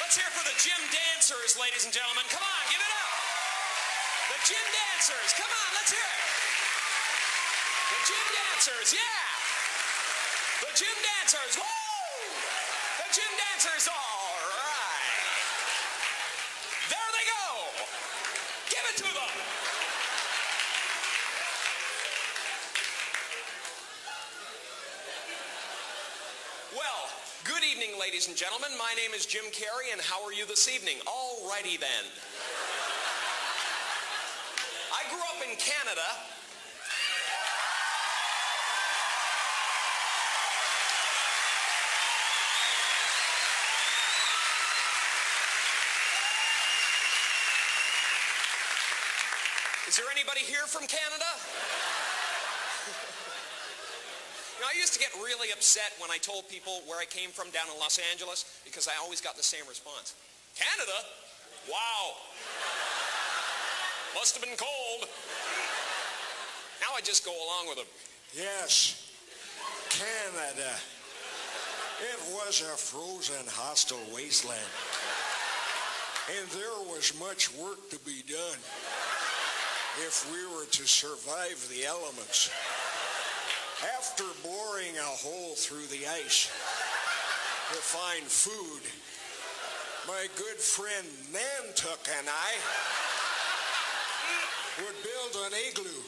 Let's hear for the gym dancers, ladies and gentlemen. Come on, give it up. The gym dancers. Come on, let's hear it. The gym dancers, yeah. The gym dancers, woo! The gym dancers, all right. There they go. Give it to them. Well, good evening, ladies and gentlemen. My name is Jim Carrey, and how are you this evening? All righty then. I grew up in Canada. Is there anybody here from Canada? I used to get really upset when I told people where I came from down in Los Angeles because I always got the same response. Canada? Wow. Must have been cold. Now I just go along with them. Yes, Canada. It was a frozen, hostile wasteland. And there was much work to be done if we were to survive the elements. After boring a hole through the ice to find food, my good friend Nantuck and I would build an igloo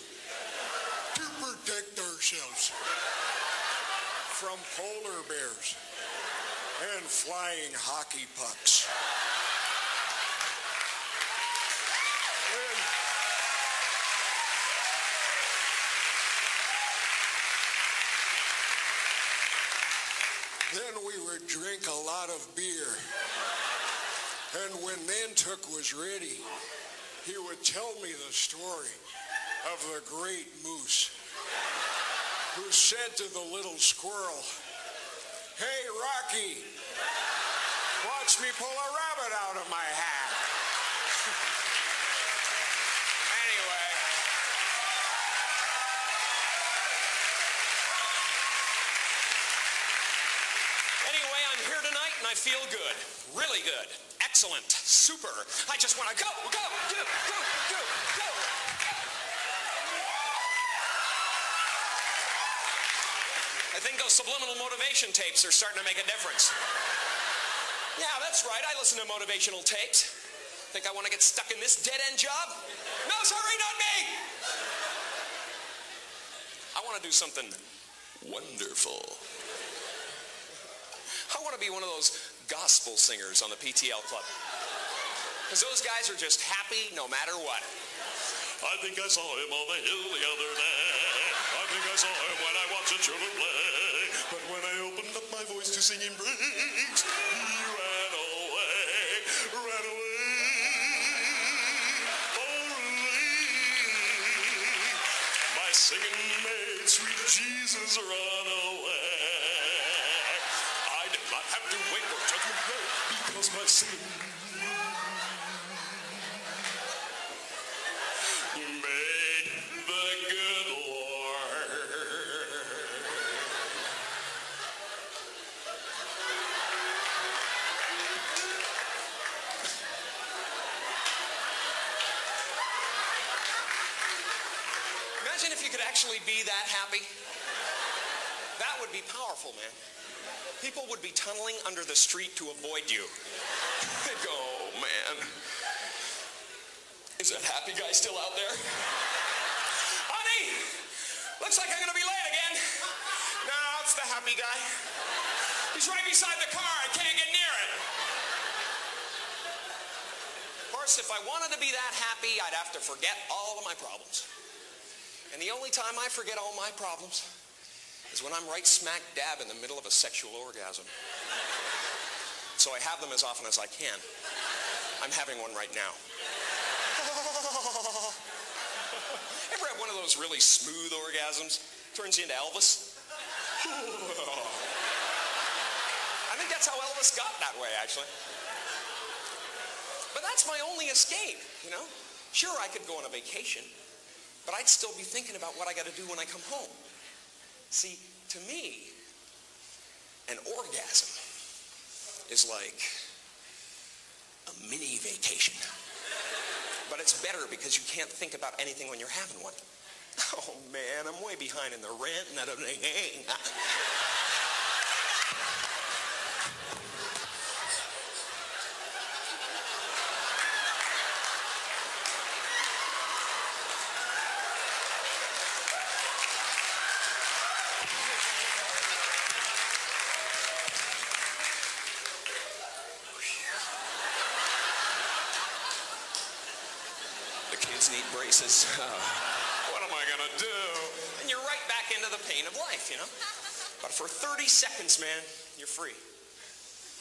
to protect ourselves from polar bears and flying hockey pucks. Then we would drink a lot of beer. And when Nantuck was ready, he would tell me the story of the great moose who said to the little squirrel, "Hey, Rocky, watch me pull a rabbit out of my hat." Anyway, I'm here tonight and I feel good. Really good. Excellent. Super. I just want to go. I think those subliminal motivation tapes are starting to make a difference. Yeah, that's right. I listen to motivational tapes. Think I want to get stuck in this dead-end job? No, sorry, not me. I want to do something wonderful. I want to be one of those gospel singers on the PTL Club. Because those guys are just happy no matter what. I think I saw him on the hill the other day. I think I saw him when I watched the children play. But when I opened up my voice to sing him praise, he ran away. My singing made sweet Jesus run away. I did not have to wait for judgment day because my singing made the good Lord. Imagine if you could actually be that happy. That would be powerful, man. People would be tunneling under the street to avoid you. They'd go, "Oh, man. Is that happy guy still out there? Honey, looks like I'm going to be late again." "No, it's the happy guy. He's right beside the car. I can't get near it." Of course, if I wanted to be that happy, I'd have to forget all of my problems. And the only time I forget all my problems is when I'm right smack dab in the middle of a sexual orgasm. So I have them as often as I can. I'm having one right now. Ever have one of those really smooth orgasms? Turns you into Elvis? I think that's how Elvis got that way, actually. But that's my only escape, you know? Sure, I could go on a vacation, but I'd still be thinking about what I got to do when I come home. See, to me, an orgasm is like vacation. But it's better because you can't think about anything when you're having one. Oh, man, I'm way behind in the rent and everything. The kids need braces. What am I gonna do? And you're right back into the pain of life, you know? But for 30 seconds, man, you're free.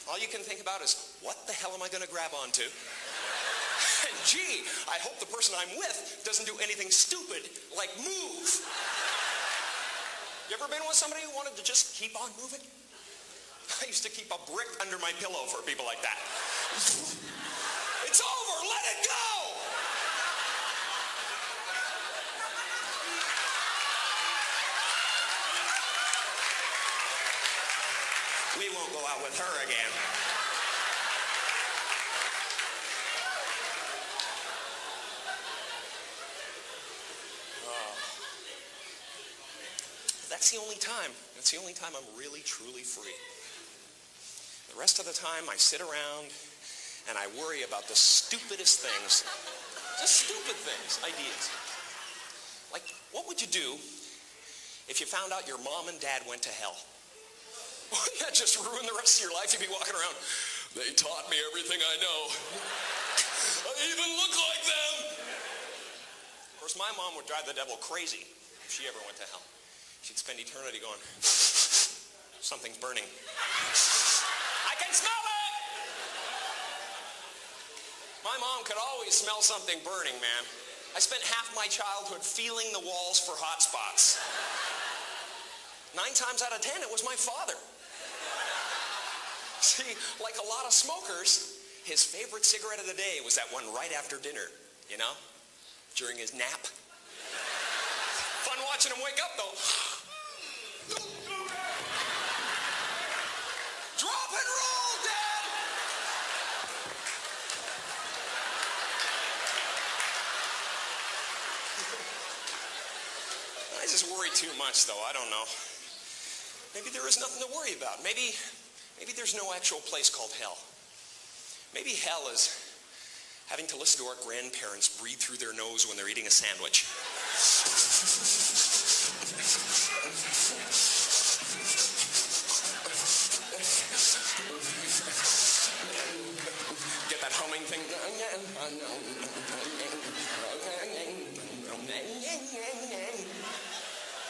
All you can think about is, what the hell am I gonna grab onto? And gee, I hope the person I'm with doesn't do anything stupid like move. You ever been with somebody who wanted to just keep on moving? I used to keep a brick under my pillow for people like that. It's over, let it go! We won't go out with her again. That's the only time. That's the only time I'm really, truly free. The rest of the time, I sit around and I worry about the stupidest things. Just stupid things, ideas. Like, what would you do if you found out your mom and dad went to hell? Wouldn't that just ruin the rest of your life? You'd be walking around, they taught me everything I know. I even look like them. Of course, my mom would drive the devil crazy if she ever went to hell. She'd spend eternity going, something's burning. I can smell it! My mom could always smell something burning, man. I spent half my childhood feeling the walls for hot spots. 9 times out of 10, it was my father. See, like a lot of smokers, his favorite cigarette of the day was that one right after dinner, you know, during his nap. Fun watching him wake up, though. Drop and roll, Dad! I just worry too much, though. I don't know. Maybe there is nothing to worry about. Maybe there's no actual place called hell. Maybe hell is having to listen to our grandparents breathe through their nose when they're eating a sandwich. Get that humming thing.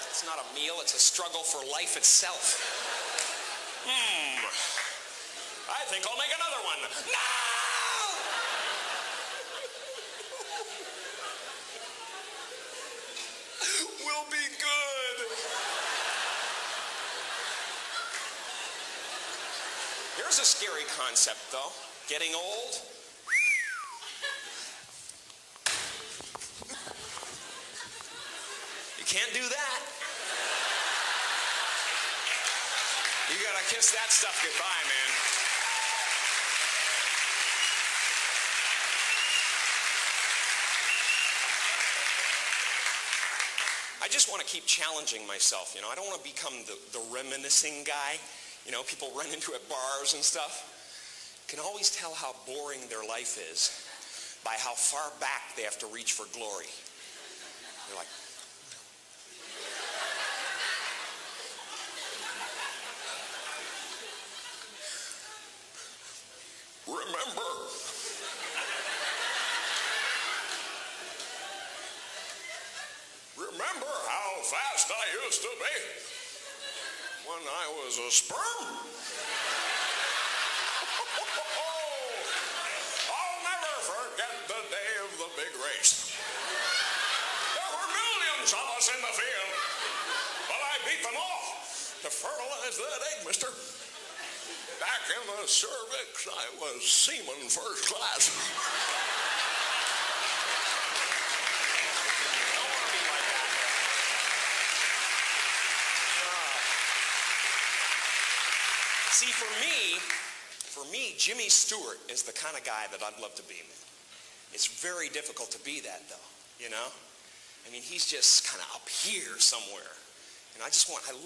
It's not a meal, it's a struggle for life itself. I think I'll make another one. No! We'll be good. Here's a scary concept, though. Getting old. You can't do that. You gotta kiss that stuff goodbye, man. I just want to keep challenging myself, you know. I don't want to become the reminiscing guy. You know, people run into at bars and stuff. You can always tell how boring their life is by how far back they have to reach for glory. You're like, Remember how fast I used to be when I was a sperm? I'll never forget the day of the big race. There were millions of us in the field, but I beat them all to fertilize that egg, mister. Back in the cervix, I was seaman first class. See, for me, Jimmy Stewart is the kind of guy that I'd love to be with. It's very difficult to be that, though, you know? I mean, he's just kind of up here somewhere. And I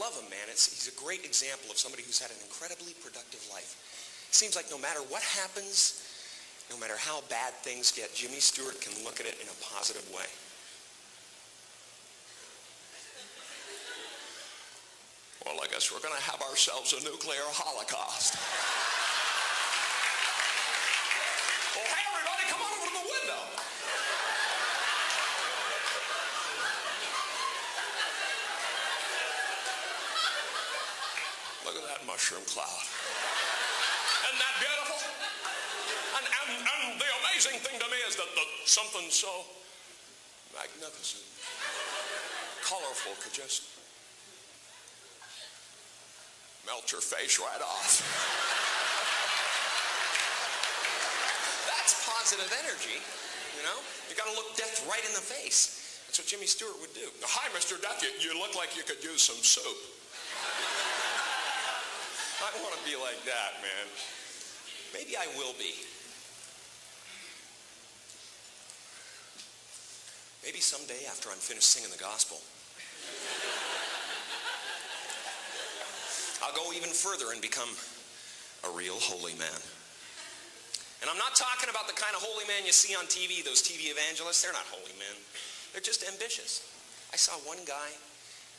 love him, man. He's a great example of somebody who's had an incredibly productive life. It seems like no matter what happens, no matter how bad things get, Jimmy Stewart can look at it in a positive way. Well, I guess we're going to have ourselves a nuclear holocaust. Well, hey, everybody, come on over to the window. Look at that mushroom cloud. Isn't that beautiful? And the amazing thing to me is that something so magnificent, colorful could just melt your face right off. That's positive energy, you know? You got to look death right in the face. That's what Jimmy Stewart would do. Hi, Mr. Death, you look like you could use some soup. I want to be like that, man. Maybe I will be. Maybe someday after I'm finished singing the gospel, I'll go even further and become a real holy man. And I'm not talking about the kind of holy man you see on TV, those TV evangelists. They're not holy men. They're just ambitious. I saw one guy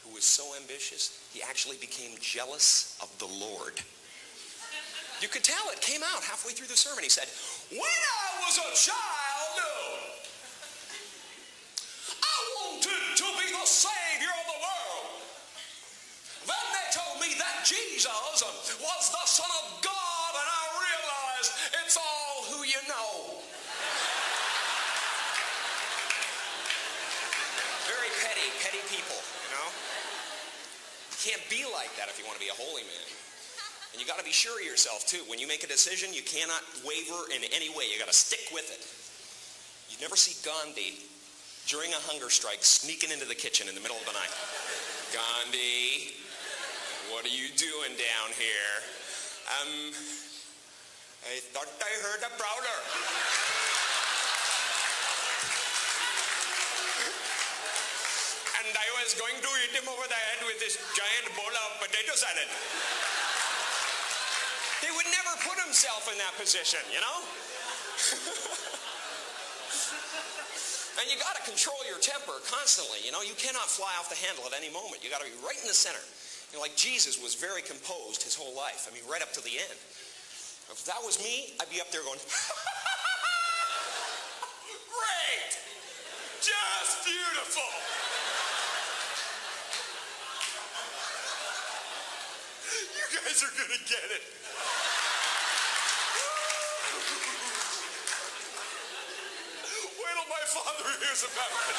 who was so ambitious, he actually became jealous of the Lord. You could tell it came out halfway through the sermon. He said, when I was a child, I wanted to be the Savior of the world. Then they told me that Jesus was the Son of God, and I realized it's all who you know. Very petty people, you know? You can't be like that if you want to be a holy man. And you got to be sure of yourself, too. When you make a decision, you cannot waver in any way. You got to stick with it. You never see Gandhi during a hunger strike sneaking into the kitchen in the middle of the night. Gandhi, what are you doing down here? I thought I heard a prowler. And I was going to hit him over the head with this giant bowl of potato salad. He would never put himself in that position, you know? And you got to control your temper constantly, you know? You cannot fly off the handle at any moment. You got to be right in the center. You know, like Jesus was very composed his whole life. I mean, right up to the end. If that was me, I'd be up there going, great! Just beautiful! You guys are gonna get it. Wait till my father hears about it.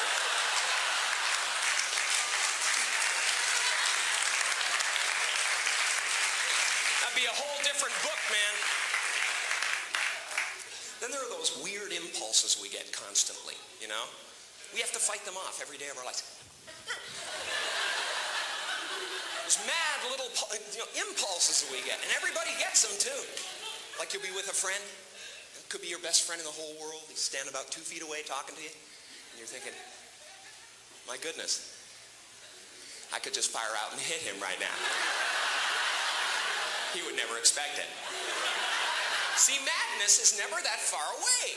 That'd be a whole different book, man. Then there are those weird impulses we get constantly, you know? We have to fight them off every day of our lives. Those mad little impulses that we get, and everybody gets them too. Like you'll be with a friend, it could be your best friend in the whole world. He's standing about 2 feet away talking to you, and you're thinking, my goodness, I could just fire out and hit him right now. He would never expect it. See, madness is never that far away.